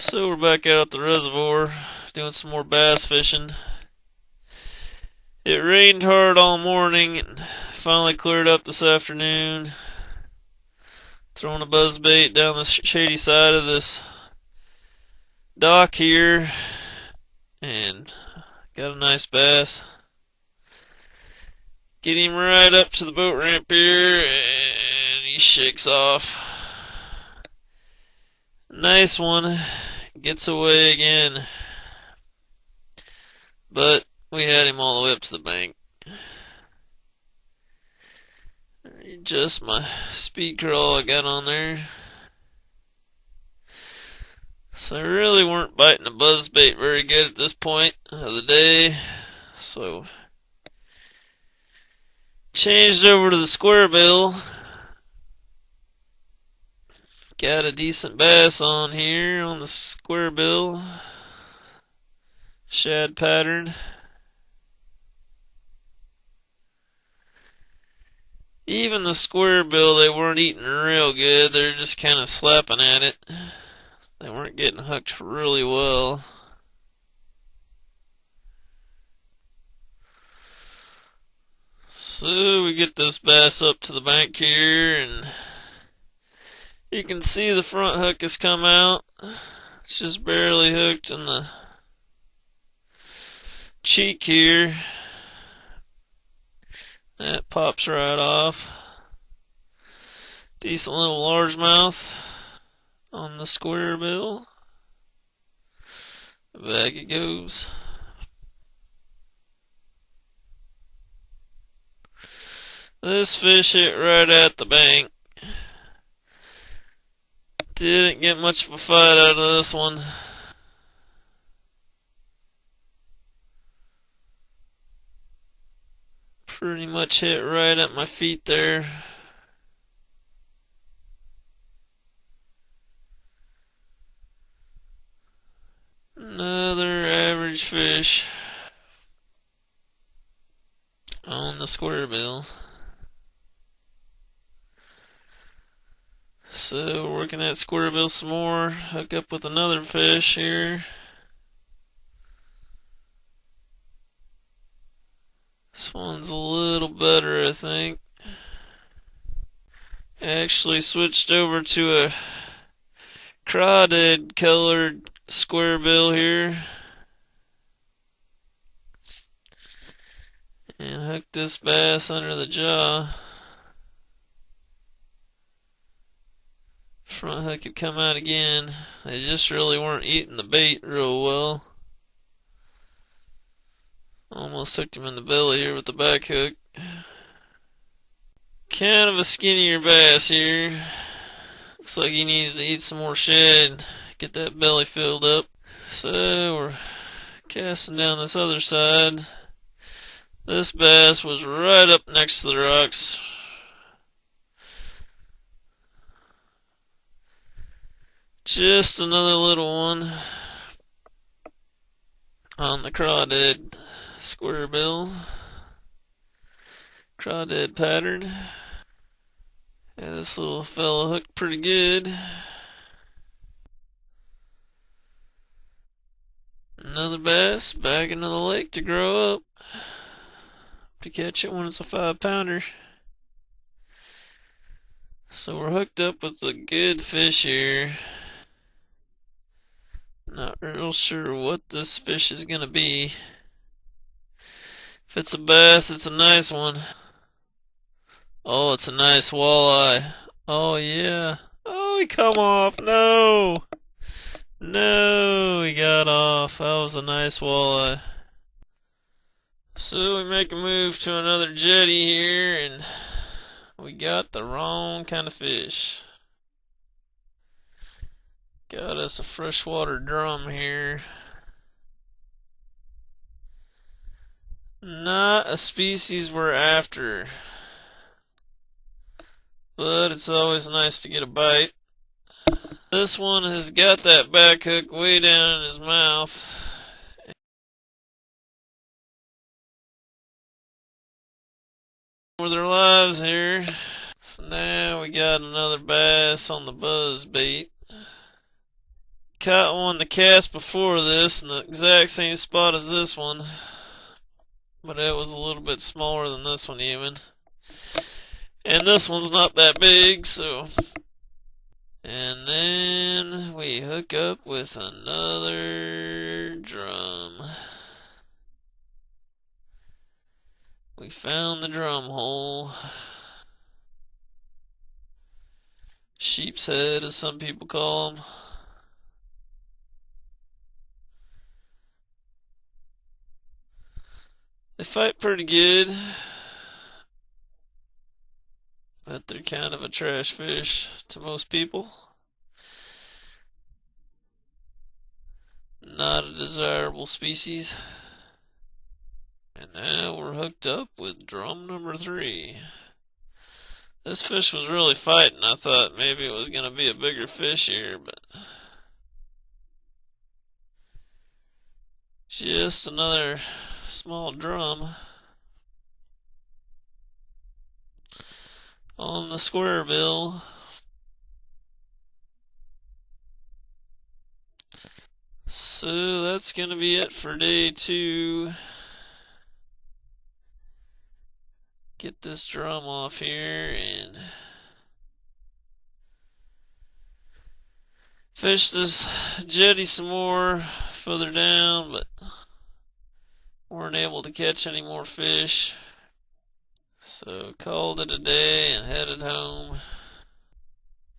So we're back out at the reservoir doing some more bass fishing. It rained hard all morning and finally cleared up this afternoon. Throwing a buzzbait down the shady side of this dock here and got a nice bass. Get him right up to the boat ramp here and he shakes off. Nice one. Gets away again. But we had him all the way up to the bank. Just my speed crawl I got on there. So I really weren't biting the buzzbait very good at this point of the day. So changed over to the squarebill. Got a decent bass on here on the squarebill. Shad pattern. Even the squarebill, they weren't eating real good. They're just kind of slapping at it. They weren't getting hooked really well. So we get this bass up to the bank here, and you can see the front hook has come out. It's just barely hooked in the cheek here. That pops right off. Decent little largemouth on the squarebill. Back it goes. This fish hit right at the bank. Didn't get much of a fight out of this one. Pretty much hit right at my feet there. Another average fish on the squarebill. So working that squarebill some more. Hook up with another fish here. This one's a little better, I think. Actually switched over to a crawdad colored squarebill here. And hooked this bass under the jaw. Front hook had come out again. They just really weren't eating the bait real well. Almost hooked him in the belly here with the back hook. Kind of a skinnier bass here. Looks like he needs to eat some more shad, get that belly filled up. So we're casting down this other side. This bass was right up next to the rocks. Just another little one on the crawdad squarebill. Crawdad pattern. Yeah, this little fella hooked pretty good. Another bass back into the lake to grow up. To catch it when it's a 5-pounder. So we're hooked up with a good fish here. Not real sure what this fish is gonna be. If it's a bass, it's a nice one. Oh, it's a nice walleye. Oh yeah. Oh, he come off. No. No, he got off. That was a nice walleye. So we make a move to another jetty here, and we got the wrong kind of fish. Got us a freshwater drum here. Not a species we're after, but it's always nice to get a bite. This one has got that back hook way down in his mouth. For their lives here. So now we got another bass on the buzzbait. caught one the cast before this in the exact same spot as this one, but it was a little bit smaller than this one even. And this one's not that big, so. And then we hook up with another drum. We found the drum hole. Sheep's head, as some people call them. They fight pretty good, but they're kind of a trash fish to most people. Not a desirable species. And now we're hooked up with drum number 3. This fish was really fighting. I thought maybe it was going to be a bigger fish here, but just another small drum on the squarebill. So that's going to be it for day 2. Get this drum off here and fish this jetty some more further down, but weren't able to catch any more fish. So called it a day and headed home.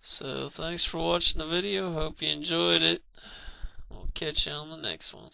So thanks for watching the video. Hope you enjoyed it. We'll catch you on the next one.